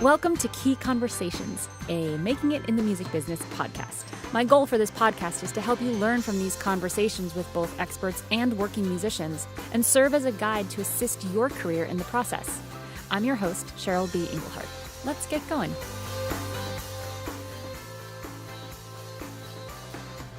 Welcome to Key Conversations, a Making It in the Music Business podcast. My goal for this podcast is to help you learn from these conversations with both experts and working musicians and serve as a guide to assist your career in the process. I'm your host, Cheryl B. Engelhardt. Let's get going.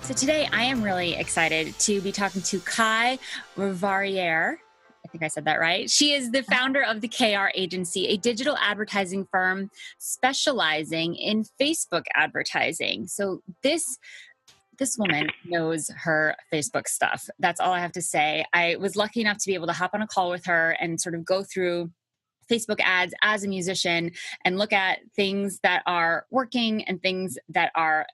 So today I am really excited to be talking to Kai Ravariere. I think I said that right. She is the founder of the KR Agency, a digital advertising firm specializing in Facebook advertising. So this woman knows her Facebook stuff. That's all I have to say. I was lucky enough to be able to hop on a call with her and sort of go through Facebook ads as a musician and look at things that are working and things that are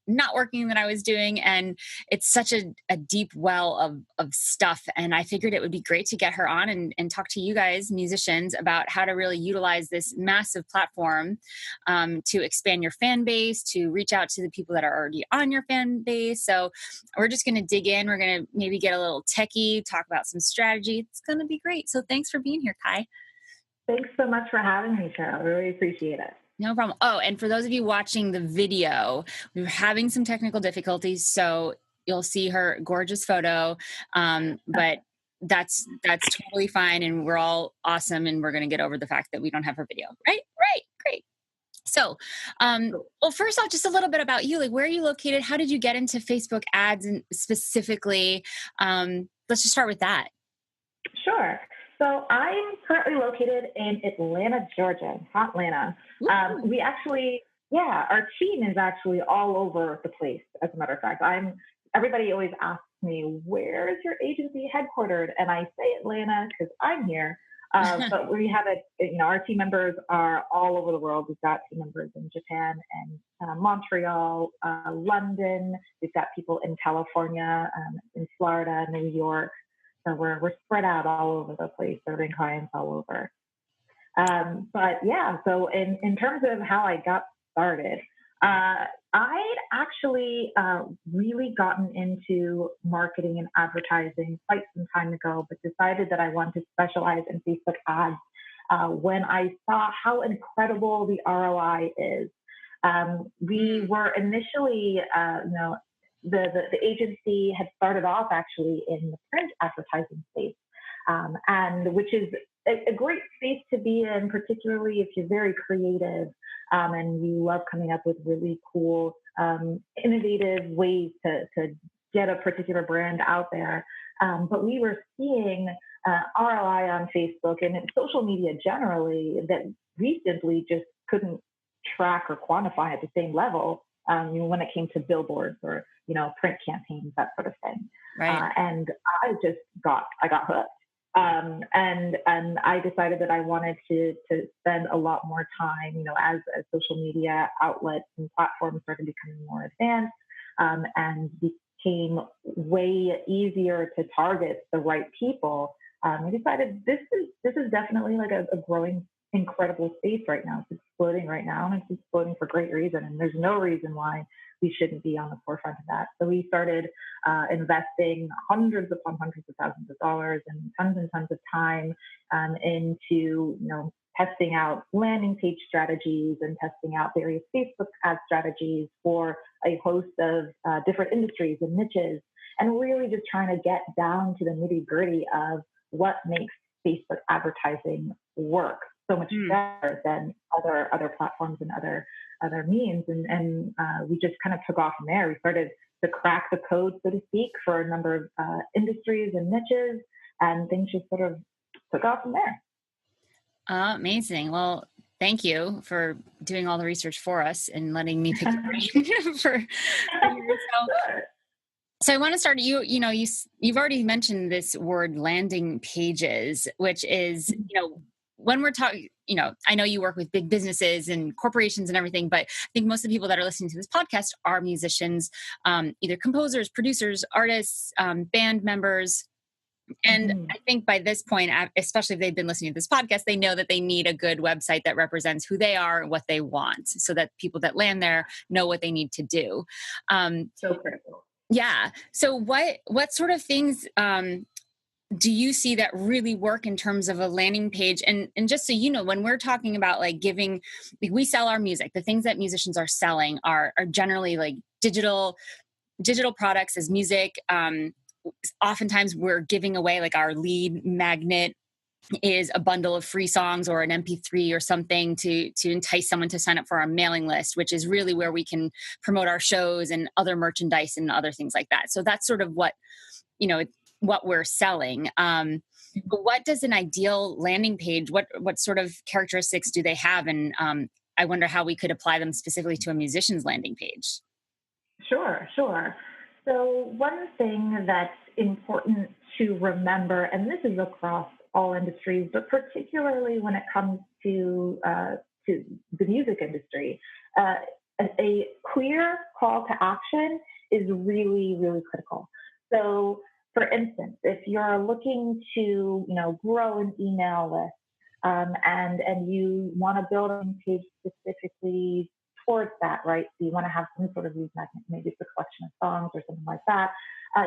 not working that I was doing. And it's such a deep well of stuff. And I figured it would be great to get her on and talk to you guys, musicians, about how to really utilize this massive platform to expand your fan base, to reach out to the people that are already on your fan base. So we're just going to dig in. We're going to maybe get a little techie, talk about some strategy. It's going to be great. So thanks for being here, Kai. Thanks so much for having me, Cheryl. I really appreciate it. No problem. Oh, and for those of you watching the video, we were having some technical difficulties, so you'll see her gorgeous photo, but that's totally fine, and we're all awesome, and we're going to get over the fact that we don't have her video. Right? Great. So, well, first off, just a little bit about you. Like, where are you located? How did you get into Facebook ads, and specifically? Let's just start with that. Sure. So I'm currently located in Atlanta, Georgia, hot Atlanta. We actually, our team is actually all over the place, as a matter of fact. Everybody always asks me, where is your agency headquartered? And I say Atlanta because I'm here. But we have our team members are all over the world. We've got team members in Japan and Montreal, London. We've got people in California, in Florida, New York. So we're spread out all over the place, serving clients all over. So in terms of how I got started, I'd actually really gotten into marketing and advertising quite some time ago, but decided that I wanted to specialize in Facebook ads when I saw how incredible the ROI is. We were initially, the agency had started off actually in the print advertising space, and which is a great space to be in, particularly if you're very creative and you love coming up with really cool, innovative ways to get a particular brand out there. But we were seeing ROI on Facebook and social media generally that we simply just couldn't track or quantify at the same level when it came to billboards or print campaigns, that sort of thing. Right. And I got hooked. And I decided that I wanted to spend a lot more time, as social media outlets and platforms started becoming more advanced, and became way easier to target the right people. I decided this is definitely like a growing, incredible space right now. It's exploding right now, and it's exploding for great reason. And there's no reason why we shouldn't be on the forefront of that. So we started investing hundreds upon hundreds of thousands of dollars and tons of time into testing out landing page strategies and testing out various Facebook ad strategies for a host of different industries and niches, and really just trying to get down to the nitty gritty of what makes Facebook advertising work so much better than other platforms and other means. And we just kind of took off from there. We started to crack the code, so to speak, for a number of industries and niches, and things just sort of took off from there. Amazing. Well, thank you for doing all the research for us and letting me pick your brain for yourself. Sure. So I want to start, you've already mentioned this word landing pages, which is, when we're talking, I know you work with big businesses and corporations and everything, but I think most of the people that are listening to this podcast are musicians, either composers, producers, artists, band members. And I think by this point, especially if they've been listening to this podcast, they know that they need a good website that represents who they are and what they want, so that people that land there know what they need to do. So critical. Yeah. So what sort of things do you see that really work in terms of a landing page? And just so you know, when we're talking about like giving, like we sell our music, the things that musicians are selling are generally like digital products as music. Oftentimes we're giving away like our lead magnet is a bundle of free songs or an MP3 or something to entice someone to sign up for our mailing list, which is really where we can promote our shows and other merchandise and other things like that. So that's sort of what, you know, what we're selling. But what does an ideal landing page, what sort of characteristics do they have? And I wonder how we could apply them specifically to a musician's landing page. Sure, sure. So one thing that's important to remember, and this is across all industries, but particularly when it comes to the music industry, a clear call to action is really, really critical. So, for instance, if you're looking to grow an email list, and you want to build a page specifically towards that, right? So you want to have some sort of lead magnet, maybe it's a collection of songs or something like that.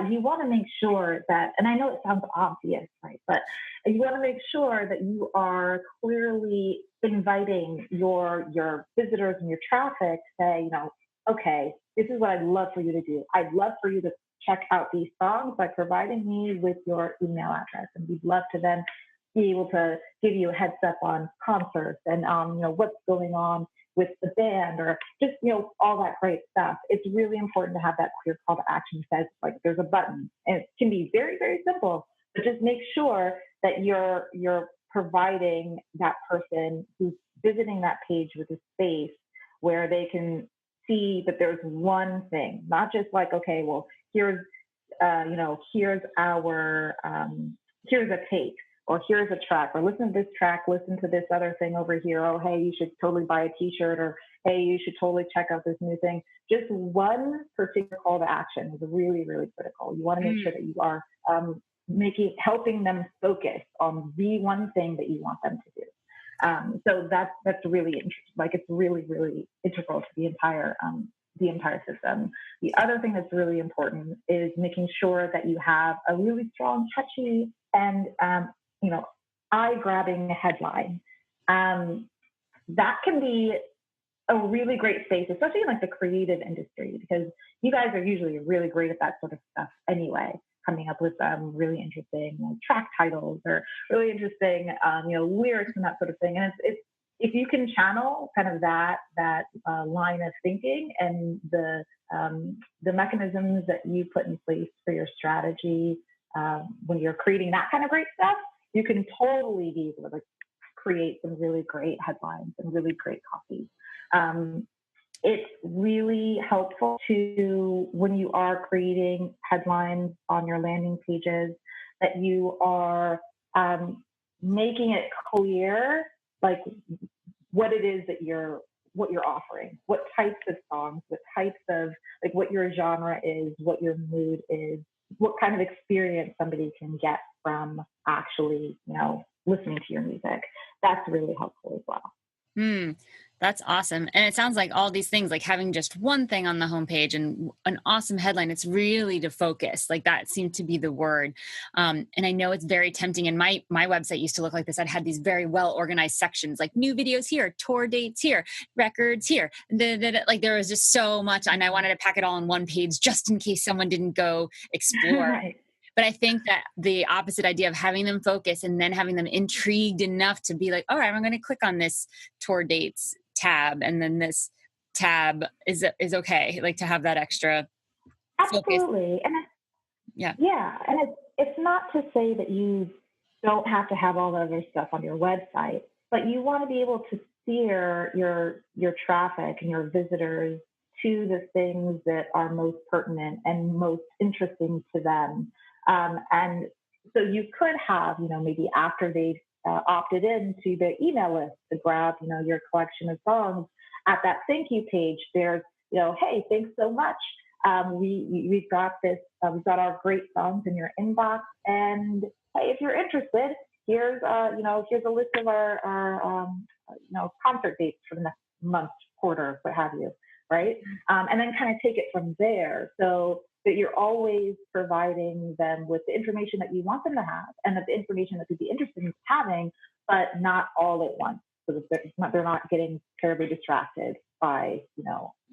You want to make sure that, and I know it sounds obvious, right? But you want to make sure that you are clearly inviting your visitors and your traffic to say, okay, this is what I'd love for you to do. I'd love for you to check out these songs by providing me with your email address. And we'd love to then be able to give you a heads up on concerts and, what's going on with the band, or just, all that great stuff. It's really important to have that clear call to action that says, like, there's a button, and it can be very, very simple, but just make sure that you're providing that person who's visiting that page with a space where they can see that there's one thing, not just like, okay, well, here's here's a tape, or here's a track, or listen to this track, listen to this other thing over here. Oh, hey, you should totally buy a t-shirt, or hey, you should totally check out this new thing. Just one particular call to action is really, really critical. You want to make sure that you are helping them focus on the one thing that you want them to do. So that's really interesting. Like, it's really, really integral to the entire system. The other thing that's really important is making sure that you have a really strong, catchy, and eye-grabbing headline. That can be a really great space, especially in like the creative industry, because you guys are usually really great at that sort of stuff anyway, coming up with really interesting track titles or really interesting lyrics and that sort of thing. And it's if you can channel kind of that line of thinking and the mechanisms that you put in place for your strategy when you're creating that kind of great stuff, you can totally be able to create some really great headlines and really great copy. It's really helpful to, when you are creating headlines on your landing pages, that you are making it clear, like, what it is that what you're offering, what types of songs, what types of, like, what your genre is, what your mood is, what kind of experience somebody can get from actually, listening to your music. That's really helpful as well. That's awesome. And it sounds like all these things, like having just one thing on the homepage and an awesome headline, it's really to focus. Like, that seemed to be the word. And I know it's very tempting. And my website used to look like this. I'd had these very well organized sections, like new videos here, tour dates here, records here. Like, there was just so much. And I wanted to pack it all on one page just in case someone didn't go explore. Right. But I think that the opposite idea of having them focus and then having them intrigued enough to be like, all right, I'm going to click on this tour dates tab, and then this tab is okay. Like, to have that extra Absolutely. focus. Yeah. And it's not to say that you don't have to have all the other stuff on your website, but you want to be able to steer your traffic and your visitors to the things that are most pertinent and most interesting to them. And so you could have, maybe after they've opted into the email list to grab, your collection of songs, at that thank you page, there's, hey, thanks so much. We've got this, we've got our great songs in your inbox. And hey, if you're interested, here's a list of our concert dates for the next month, quarter, what have you. Right. And then kind of take it from there. So that you're always providing them with the information that you want them to have and the information that they'd be interested in having, but not all at once. So that they're not getting terribly distracted by,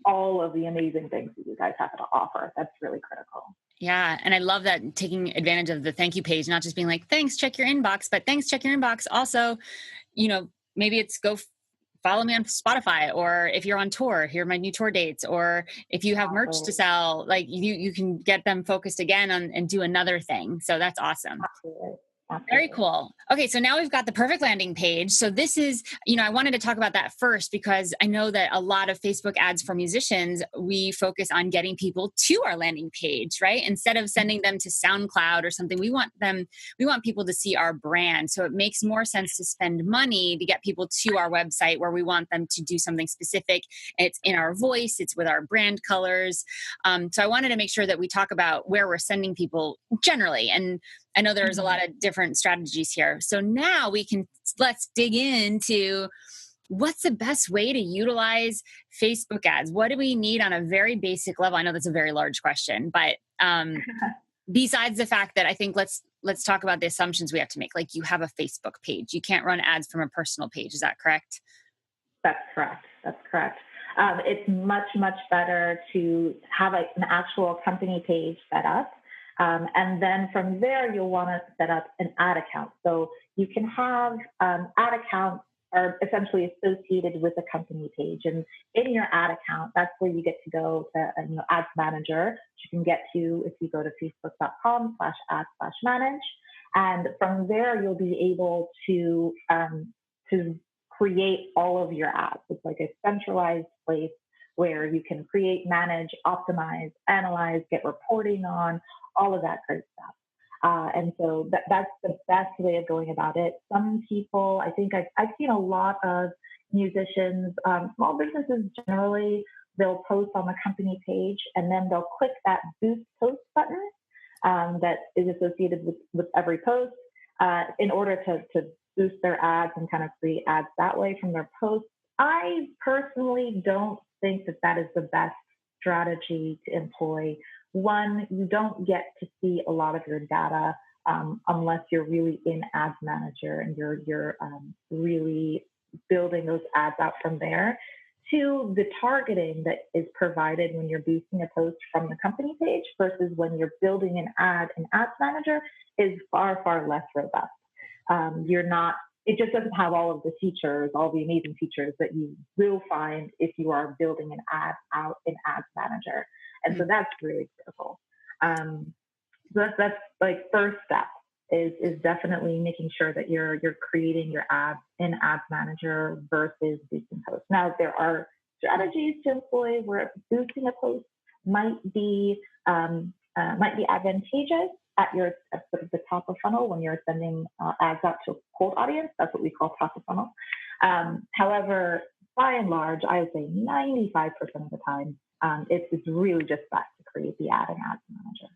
all of the amazing things that you guys have to offer. That's really critical. Yeah. And I love that, taking advantage of the thank you page, not just being like, thanks, check your inbox, but thanks, check your inbox. Also, maybe it's go follow me on Spotify, or if you're on tour, here are my new tour dates, or if you have merch to sell, like you can get them focused again on and do another thing. So that's awesome. Absolutely. Very cool. Okay. So now we've got the perfect landing page. So this is, I wanted to talk about that first, because I know that a lot of Facebook ads for musicians, we focus on getting people to our landing page, right? Instead of sending them to SoundCloud or something, we want people to see our brand. So it makes more sense to spend money to get people to our website, where we want them to do something specific. It's in our voice, it's with our brand colors. So I wanted to make sure that we talk about where we're sending people generally. And I know there's a lot of different strategies here. So now let's dig into what's the best way to utilize Facebook ads. What do we need on a very basic level? I know that's a very large question, but besides the fact that I think let's talk about the assumptions we have to make. Like, you have a Facebook page. You can't run ads from a personal page. Is that correct? That's correct. It's much, much better to have an actual company page set up. And then from there, you'll want to set up an ad account. So you can have ad accounts are essentially associated with a company page. And in your ad account, that's where you get to go to Ads Manager, which you can get to if you go to facebook.com/ads/manage. And from there, you'll be able to create all of your ads. It's like a centralized place where you can create, manage, optimize, analyze, get reporting on, all of that great stuff. And so that's the best way of going about it. Some people, I think I've seen a lot of musicians, small businesses generally, they'll post on the company page and then they'll click that boost post button that is associated with every post in order to boost their ads and kind of create ads that way from their posts. I personally don't think that is the best strategy to employ. One, you don't get to see a lot of your data unless you're really in Ads Manager and you're really building those ads out from there. Two, the targeting that is provided when you're boosting a post from the company page versus when you're building an ad in Ads Manager is far, far less robust. It just doesn't have all of the features, all the amazing features that you will find if you are building an ad out in Ads Manager. And so that's really critical. So that's like first step is definitely making sure that you're creating your ads in Ads Manager versus boosting posts. Now, there are strategies to employ where boosting a post might be advantageous at sort of the top of funnel when you're sending ads out to a cold audience. That's what we call top of funnel. However, by and large, I would say 95% of the time, it's really just best to create the ad in Ads Manager.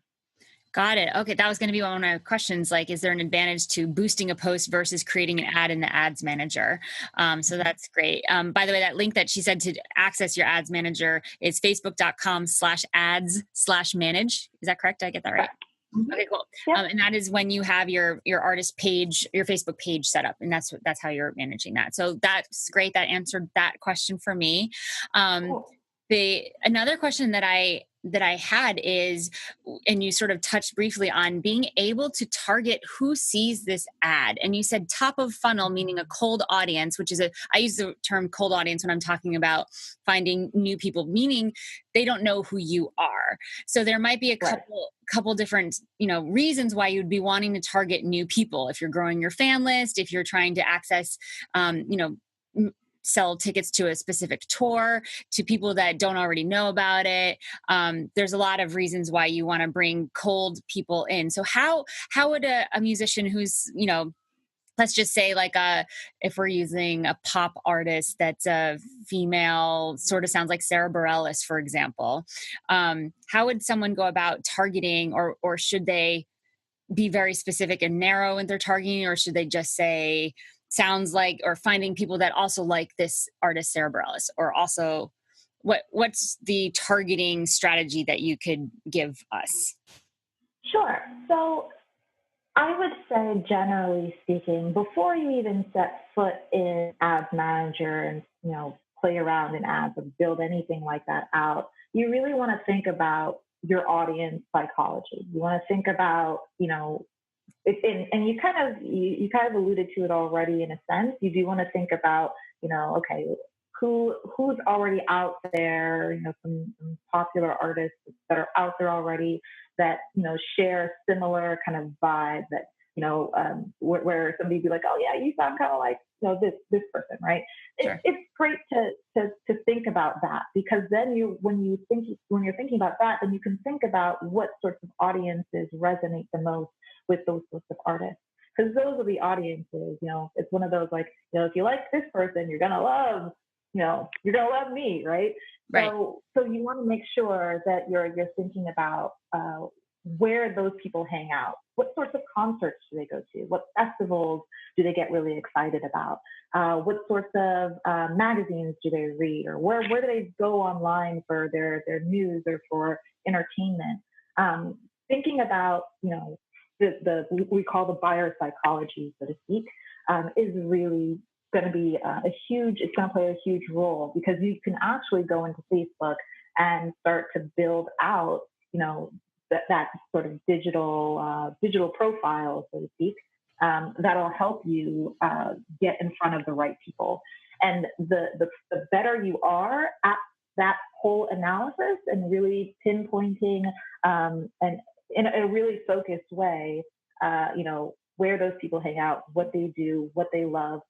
Got it. Okay. That was going to be one of my questions. Like, is there an advantage to boosting a post versus creating an ad in the Ads Manager? So that's great. By the way, that link that she said to access your Ads Manager is facebook.com/ads/manage. Is that correct? Did I get that right? Mm-hmm. Okay, cool. Yep. And that is when you have your artist page, your Facebook page set up, and that's how you're managing that. So that's great. That answered that question for me. Cool. Another question that I had is, and you sort of touched briefly on being able to target who sees this ad. And you said top of funnel, meaning a cold audience, which is I use the term cold audience when I'm talking about finding new people, meaning they don't know who you are. So there might be a couple different, reasons why you'd be wanting to target new people. If you're growing your fan list, if you're trying to access, sell tickets to a specific tour to people that don't already know about it. There's a lot of reasons why you want to bring cold people in. So how would a musician who's, let's just say if we're using a pop artist that's a female, sort of sounds like Sarah Bareilles, for example, how would someone go about targeting, or should they be very specific and narrow in their targeting, or should they just say, sounds like, or finding people that also like this artist, Sarah Bareilles, or also what's the targeting strategy that you could give us? Sure. So I would say, generally speaking, before you even set foot in Ads Manager and play around in ads and build anything like that out, you really want to think about your audience psychology. You want to think about and you kind of alluded to it already in a sense. You do want to think about okay, who's already out there, some popular artists that are out there already that share similar kind of vibe that where somebody be like, oh yeah, you sound kind of like this person, right? Sure. It's great to think about that, because then when you're thinking about that, then you can think about what sorts of audiences resonate the most with those sorts of artists, because those are the audiences. It's one of those, like, if you like this person, you're gonna love me, right? Right. So you want to make sure that you're thinking about where those people hang out. What sorts of concerts do they go to? What festivals do they get really excited about? What sorts of magazines do they read? Or where do they go online for their news or for entertainment? Thinking about, we call the buyer psychology, so to speak, is really going to be it's going to play a huge role, because you can actually go into Facebook and start to build out, that sort of digital profile, so to speak, that'll help you get in front of the right people. And the better you are at that whole analysis and really pinpointing and in a really focused way, where those people hang out, what they do, what they love,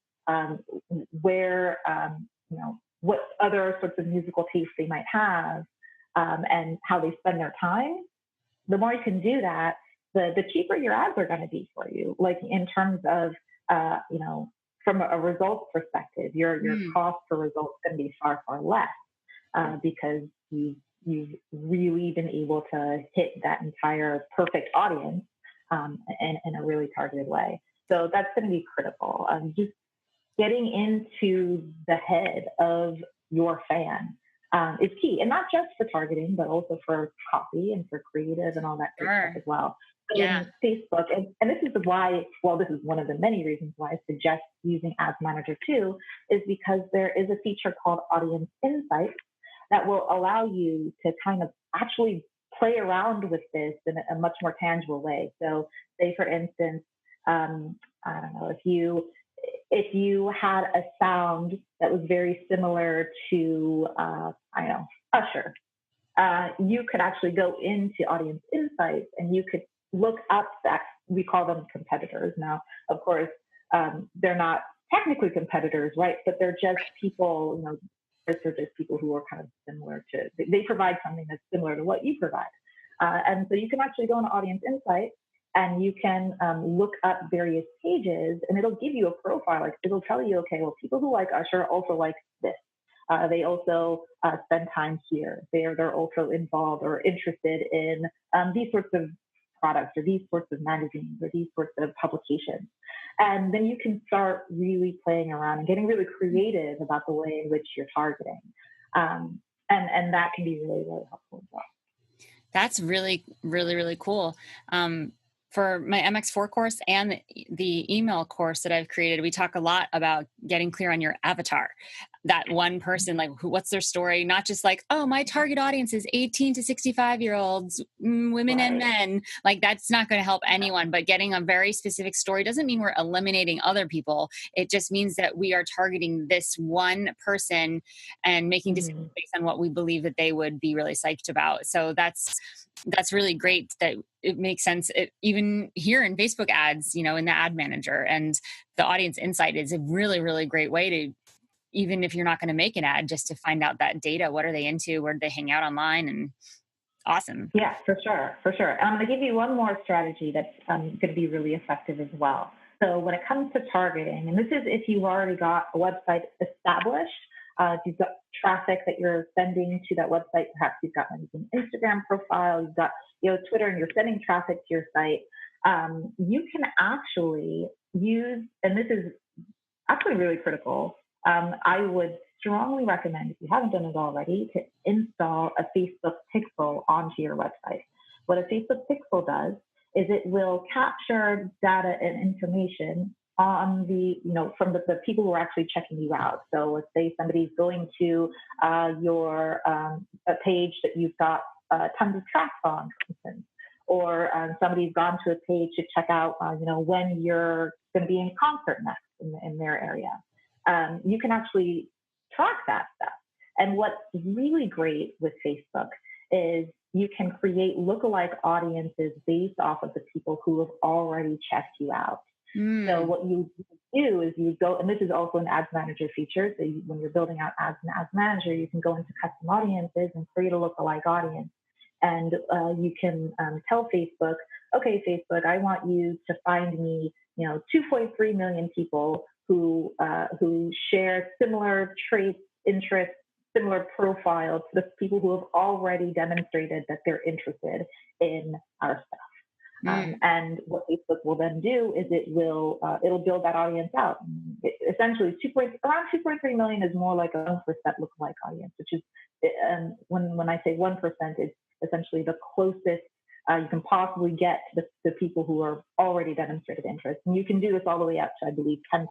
where, what other sorts of musical tastes they might have, and how they spend their time. The more you can do that, the cheaper your ads are going to be for you. Like, in terms of, from a results perspective, your cost per result is going to be far, far less, because you've really been able to hit that entire perfect audience in a really targeted way. So that's going to be critical. Just getting into the head of your fan is key, and not just for targeting, but also for copy and for creative and all that good stuff as well. So in Facebook, and this is why, this is one of the many reasons why I suggest using Ads Manager too, is because there is a feature called Audience Insights that will allow you to kind of actually play around with this in a much more tangible way. So, say for instance, I don't know, if you had a sound that was very similar to, Usher, you could actually go into Audience Insights and you could look up that. We call them competitors. Now, of course, they're not technically competitors, right? But they're just people, they're just people who are kind of similar to, they provide something that's similar to what you provide. And so you can actually go into Audience Insights and you can look up various pages, and it'll give you a profile. Like, it'll tell you, okay, well, people who like Usher also like this. They also spend time here. They're also involved or interested in these sorts of products or these sorts of magazines or these sorts of publications. And then you can start really playing around and getting really creative about the way in which you're targeting. And that can be really, really helpful as well. That's really, really, really cool. For my MX4 course and the email course that I've created, we talk a lot about getting clear on your avatar. That one person, like, what's their story? Not just like, oh, my target audience is 18 to 65-year-olds, women and men. Like, that's not going to help anyone. But getting a very specific story doesn't mean we're eliminating other people. It just means that we are targeting this one person and making decisions based on what we believe that they would be really psyched about. So that's really great that it makes sense. Even here in Facebook ads, in the ad manager, and the Audience Insight is a really, really great way to, even if you're not going to make an ad, just to find out that data. What are they into? Where do they hang out online? And awesome. Yeah, for sure. And I'm going to give you one more strategy that's going to be really effective as well. So when it comes to targeting, and this is if you've already got a website established, if you've got traffic that you're sending to that website, perhaps you've got an Instagram profile, you've got Twitter, and you're sending traffic to your site, you can actually use, and this is actually really critical, I would strongly recommend, if you haven't done it already, to install a Facebook pixel onto your website. What a Facebook pixel does is it will capture data and information on from the people who are actually checking you out. So let's say somebody's going to your a page that you've got tons of tracks on, for instance, or somebody's gone to a page to check out, when you're going to be in concert next in their area. You can actually track that stuff. And what's really great with Facebook is you can create lookalike audiences based off of the people who have already checked you out. So what you do is you go, and this is also an Ads Manager feature. So when you're building out ads in Ads Manager, you can go into custom audiences and create a lookalike audience. And you can tell Facebook, okay, Facebook, I want you to find me, 2.3 million people who share similar traits, interests, similar profiles to the people who have already demonstrated that they're interested in our stuff. And what Facebook will then do is it'll build that audience out. Essentially, around 2.3 million is more like a 1% lookalike audience, which is when I say 1%, it's essentially the closest you can possibly get to the people who are already demonstrated interest. And you can do this all the way up to, I believe, 10%.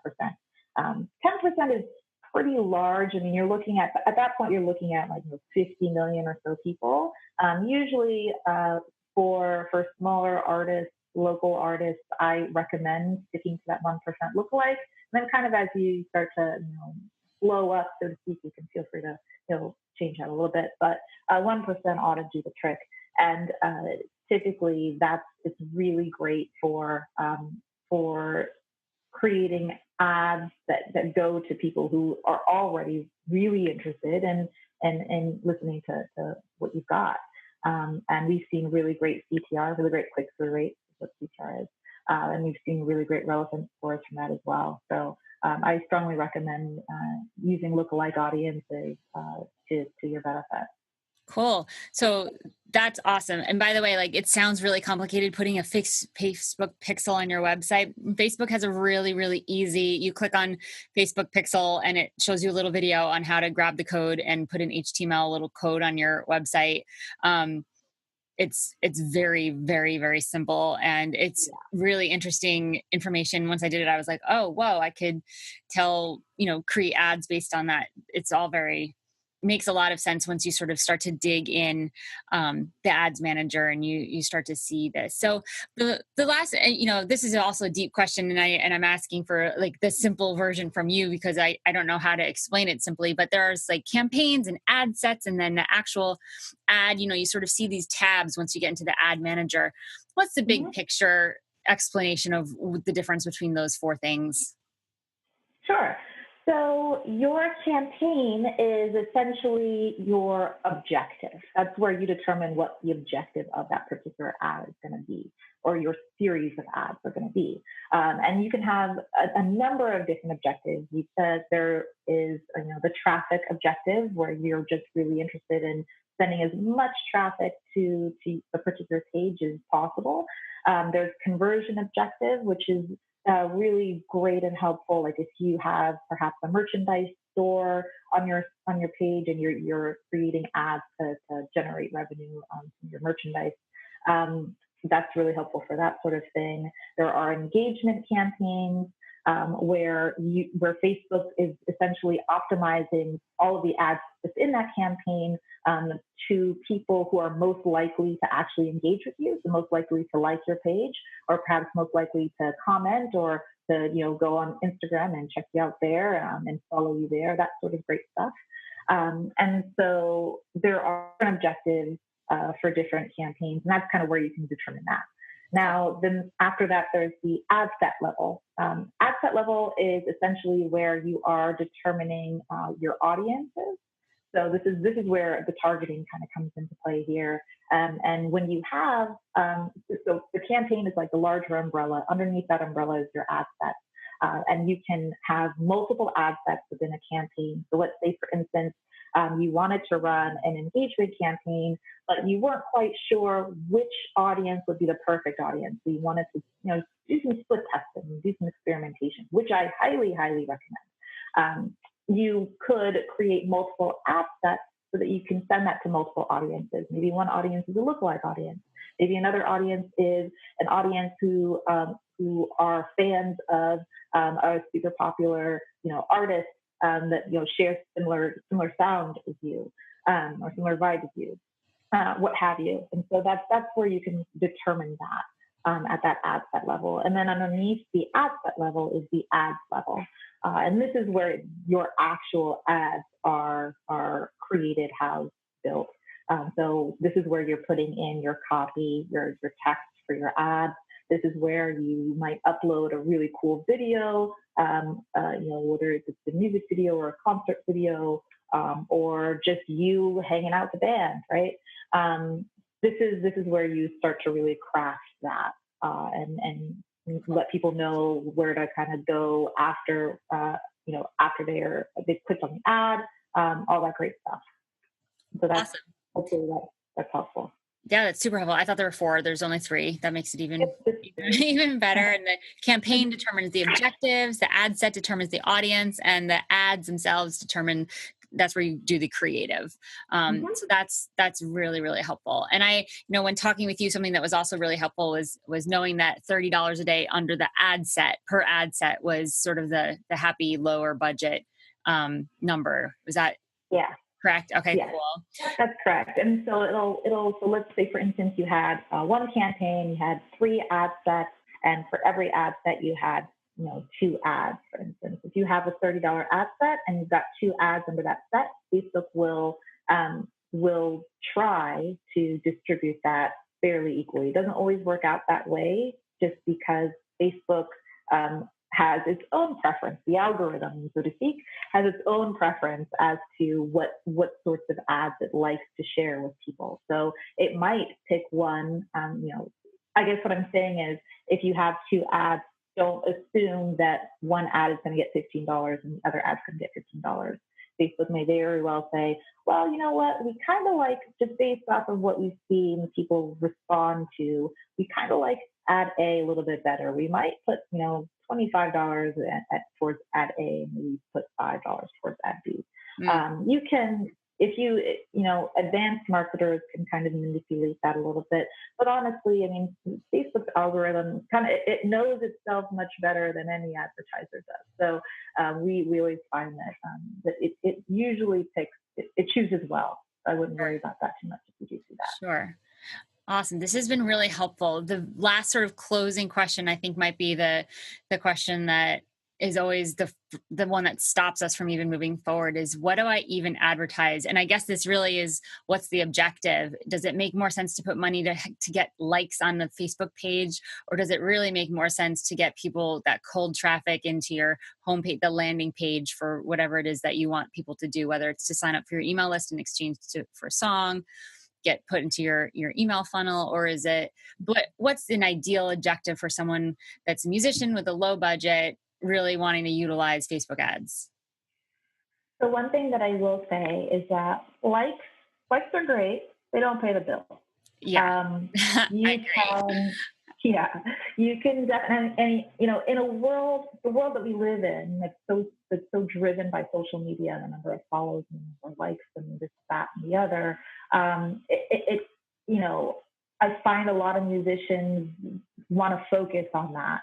10% is pretty large. I mean, you're looking at that point, you're looking at like 50 million or so people. Usually, for smaller artists, local artists, I recommend sticking to that 1% lookalike. And then kind of as you start to blow up, so to speak, you can feel free to change that a little bit. But 1% ought to do the trick. And typically, it's really great for creating ads that go to people who are already really interested in listening to what you've got. And we've seen really great CTR, really great click-through rates, what CTR is. And we've seen really great relevance scores from that as well. So I strongly recommend using lookalike audiences to your benefit. Cool. So that's awesome. And by the way, it sounds really complicated putting a fixed Facebook pixel on your website. Facebook has a really, really easy, you click on Facebook pixel and it shows you a little video on how to grab the code and put an HTML little code on your website. It's very, very, very simple. And it's really interesting information. Once I did it, I was like, oh, whoa, I could create ads based on that. It's all makes a lot of sense once you sort of start to dig in the ads manager and you start to see this. So the last, this is also a deep question, and I'm asking for the simple version from you because I don't know how to explain it simply, but there's campaigns and ad sets and then the actual ad, you sort of see these tabs once you get into the ad manager. What's the big picture explanation of the difference between those four things? Sure. So your campaign is essentially your objective. That's where you determine what the objective of that particular ad is going to be, or your series of ads are going to be. And you can have a number of different objectives. You said there is, the traffic objective, where you're just really interested in sending as much traffic to a particular page as possible. There's conversion objective, which is really great and helpful. Like if you have perhaps a merchandise store on your page and you're creating ads to generate revenue from your merchandise, that's really helpful for that sort of thing. There are engagement campaigns where Facebook is essentially optimizing all of the ads within that campaign to people who are most likely to actually engage with you, so most likely to like your page, or perhaps most likely to comment or to go on Instagram and check you out there and follow you there, that sort of great stuff. And so there are objectives for different campaigns, and that's kind of where you can determine that. Now, then after that, there's the ad set level. Ad set level is essentially where you are determining your audiences. So this is where the targeting kind of comes into play here. And when you have, so the campaign is like the larger umbrella. Underneath that umbrella is your ad set. And you can have multiple ad sets within a campaign. So let's say, for instance, you wanted to run an engagement campaign, but you weren't quite sure which audience would be the perfect audience. So you wanted to, do some split testing, do some experimentation, which I highly, highly recommend. you could create multiple ad sets so that you can send that to multiple audiences. Maybe one audience is a lookalike audience. Maybe another audience is an audience who are fans of a super popular, artist that shares similar sound as you, or similar vibe as you, what have you. And so that's where you can determine that at that ad set level. And then underneath the ad set level is the ads level. And this is where your actual ads are created, housed, built. So this is where you're putting in your copy, your text for your ad. This is where you might upload a really cool video, whether it's a music video or a concert video, or just you hanging out with the band, right? This is where you start to really craft that and let people know where to kind of go after after they clicked on the ad, all that great stuff. So that's awesome. Hopefully that's helpful. Yeah, that's super helpful. I thought there were 4. There's only 3. That makes it even better. And the campaign determines the objectives, the ad set determines the audience, and the ads themselves determine, that's where you do the creative. So that's really, really helpful. And I, when talking with you, something that was also really helpful was knowing that $30 a day under the ad set per ad set was sort of the happy lower budget number. Was that? Yeah. Correct. Okay, yes, cool. That's correct. And so so let's say, for instance, you had one campaign, you had 3 ad sets, and for every ad set you had, 2 ads, for instance. If you have a $30 ad set and you've got 2 ads under that set, Facebook will try to distribute that fairly equally. It doesn't always work out that way, just because Facebook has its own preference. The algorithm, so to speak, has its own preference as to what sorts of ads it likes to share with people. So it might pick one, I guess what I'm saying is, if you have 2 ads, don't assume that one ad is going to get $15 and the other ad's going to get $15. Facebook may very well say, well, you know what, we kind of like, just based off of what we've seen people respond to, we kind of like ad A a little bit better. We might put, $25 towards ad A, and maybe put $5 towards ad B. You can, if advanced marketers can kind of manipulate that a little bit. But honestly, I mean, Facebook's algorithm it knows itself much better than any advertiser does. So we always find that it usually it chooses well. I wouldn't worry about that too much if you do see that. Sure. Awesome. This has been really helpful. The last sort of closing question, I think, might be the question that is always the one that stops us from even moving forward is, what do I even advertise? And I guess this really is, what's the objective? Does it make more sense to put money to get likes on the Facebook page? Or does it really make more sense to get people, that cold traffic, into your homepage, the landing page for whatever it is that you want people to do, whether it's to sign up for your email list in exchange for a song, get put into your email funnel? Or is it, what's an ideal objective for someone that's a musician with a low budget, really wanting to utilize Facebook ads? So one thing that I will say is that likes are great. They don't pay the bill. Yeah. You can definitely, and in the world that we live in, that's so driven by social media and the number of follows and likes and this, that, and the other. I find a lot of musicians want to focus on that.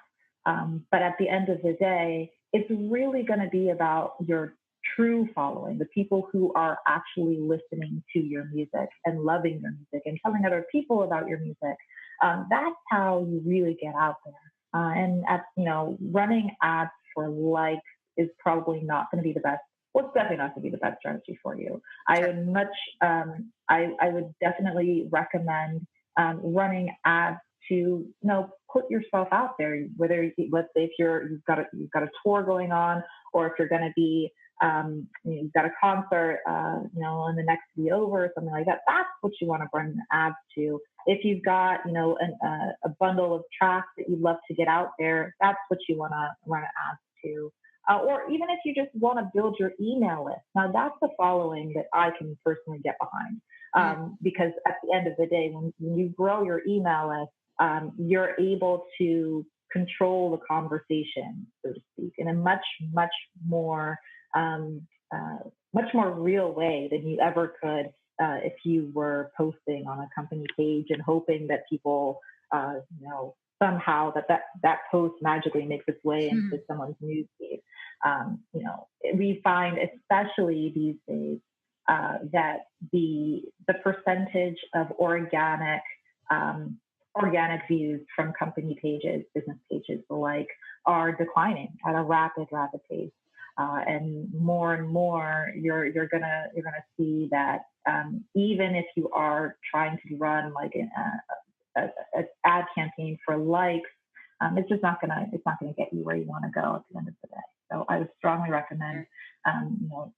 But at the end of the day, it's really going to be about your true following, the people who are actually listening to your music and loving your music and telling other people about your music. That's how you really get out there. And running ads for likes is probably not going to be the best. Well, it's definitely not going to be the best strategy for you. I would definitely recommend running ads to put yourself out there. Whether, let's say, if you've got a tour going on, or if you're going to be you've got a concert, in the next to be over or something like that. That's what you want to run ads to. If you've got a bundle of tracks that you'd love to get out there, that's what you want to run ads to. Or even if you just want to build your email list. Now, that's the following that I can personally get behind, because at the end of the day, when you grow your email list, you're able to control the conversation, so to speak, in a much, much more much more real way than you ever could if you were posting on a company page and hoping that people, somehow that post magically makes its way into someone's newsfeed. We find, especially these days, that the percentage of organic views from company pages, business pages alike, are declining at a rapid pace. And more, you're gonna see that even if you are trying to run like an ad campaign for likes, it's just not gonna get you where you want to go at the end of the day. So I would strongly recommend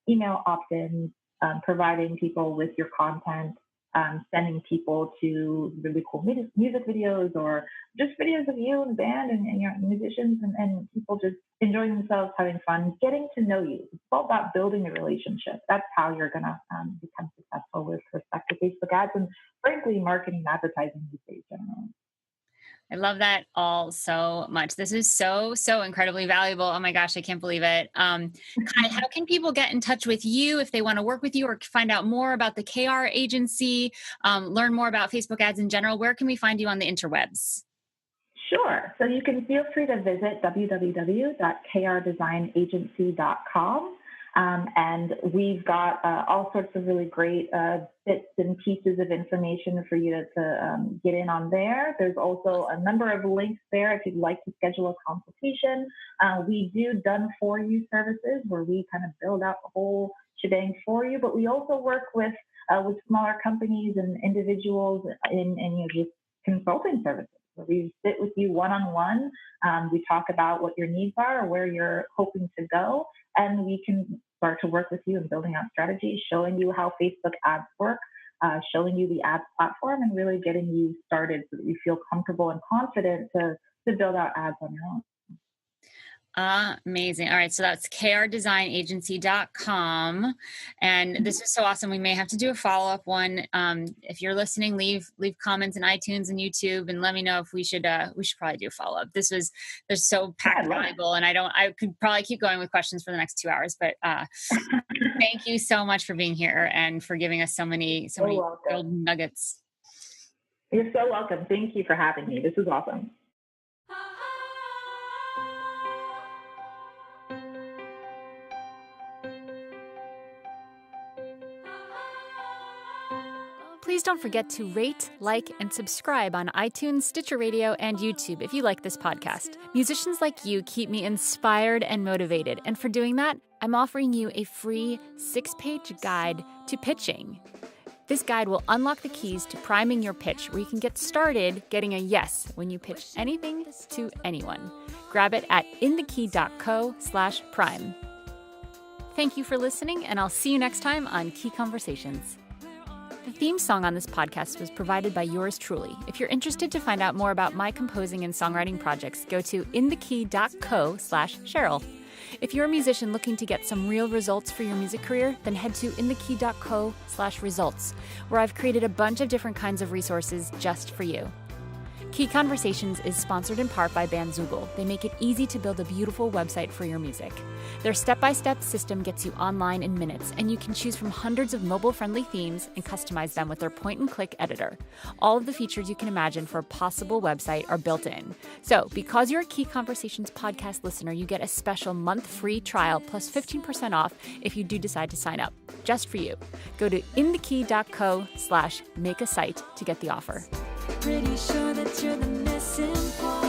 email opt-ins, providing people with your content, sending people to really cool music videos or just videos of you and the band and your musicians and people just enjoying themselves, having fun, getting to know you. It's all about building a relationship. That's how you're going to become successful with respect to Facebook ads and, frankly, marketing and advertising these days generally. I love that all so much. This is so incredibly valuable. Oh my gosh, I can't believe it. Kai, how can people get in touch with you if they want to work with you or find out more about the KR agency, learn more about Facebook ads in general? Where can we find you on the interwebs? Sure. So you can feel free to visit www.krdesignAgency.com. And we've got all sorts of really great bits and pieces of information for you to get in on there. There's also a number of links there if you'd like to schedule a consultation. We do done-for-you services where we kind of build out the whole shebang for you, but we also work with smaller companies and individuals in just consulting services. We sit with you one-on-one. We talk about what your needs are or where you're hoping to go, and we can start to work with you in building out strategies, showing you how Facebook ads work, showing you the ads platform, and really getting you started so that you feel comfortable and confident to build out ads on your own. Amazing. All right. So that's krdesignAgency.com. And this is so awesome. We may have to do a follow-up one. If you're listening, leave comments in iTunes and YouTube and let me know if we should probably do a follow-up. They're so packed valuable and I could probably keep going with questions for the next 2 hours, but, thank you so much for being here and for giving us so many gold nuggets. You're so welcome. Thank you for having me. This is awesome. Please don't forget to rate, like, and subscribe on iTunes, Stitcher Radio, and YouTube if you like this podcast. Musicians like you keep me inspired and motivated, and for doing that, I'm offering you a free 6-page guide to pitching. This guide will unlock the keys to priming your pitch, where you can get started getting a yes when you pitch anything to anyone. Grab it at inthekey.co/prime. Thank you for listening, and I'll see you next time on Key Conversations. The theme song on this podcast was provided by yours truly. If you're interested to find out more about my composing and songwriting projects, go to inthekey.co/Cheryl. If you're a musician looking to get some real results for your music career, then head to inthekey.co/results, where I've created a bunch of different kinds of resources just for you. Key Conversations is sponsored in part by BANDZOOGLE. They make it easy to build a beautiful website for your music. Their step-by-step system gets you online in minutes, and you can choose from hundreds of mobile-friendly themes and customize them with their point-and-click editor. All of the features you can imagine for a possible website are built in. So, because you're a Key Conversations podcast listener, you get a special month free trial plus 15% off if you do decide to sign up, just for you. Go to inthekey.co/make-a-site to get the offer. Pretty sure that you're the missing part.